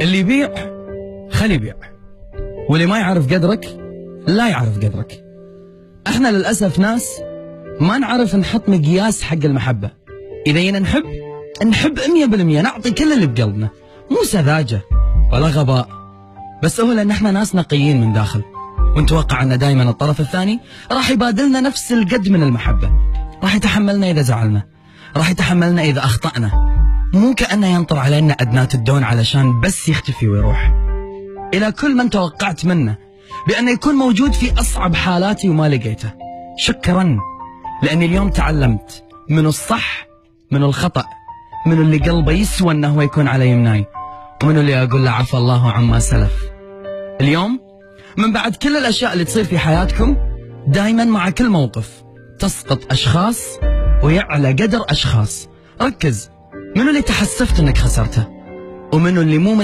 اللي يبيع خلي يبيع، واللي ما يعرف قدرك لا يعرف قدرك. احنا للأسف ناس ما نعرف نحط مقياس حق المحبة. إذا جينا نحب 100%، نعطي كل اللي بقلبنا، مو سذاجة ولا غباء، بس هو لأن احنا ناس نقيين من داخل، ونتوقع أن دائما الطرف الثاني راح يبادلنا نفس القد من المحبة، راح يتحملنا إذا زعلنا، راح يتحملنا إذا أخطأنا، مو كأنه ينطر علينا أدنات الدون علشان بس يختفي ويروح. إلى كل من توقعت منه بأنه يكون موجود في أصعب حالاتي وما لقيته، شكرا، لأني اليوم تعلمت منو الصح منو الخطأ، منو اللي قلبه يسوى أنه هو يكون على يمناي، ومنو اللي أقول له عفى الله عما سلف. اليوم من بعد كل الأشياء اللي تصير في حياتكم، دايما مع كل موقف تسقط أشخاص ويعلى قدر أشخاص. ركز، منو اللي تحسفت أنك خسرته، ومنو اللي مو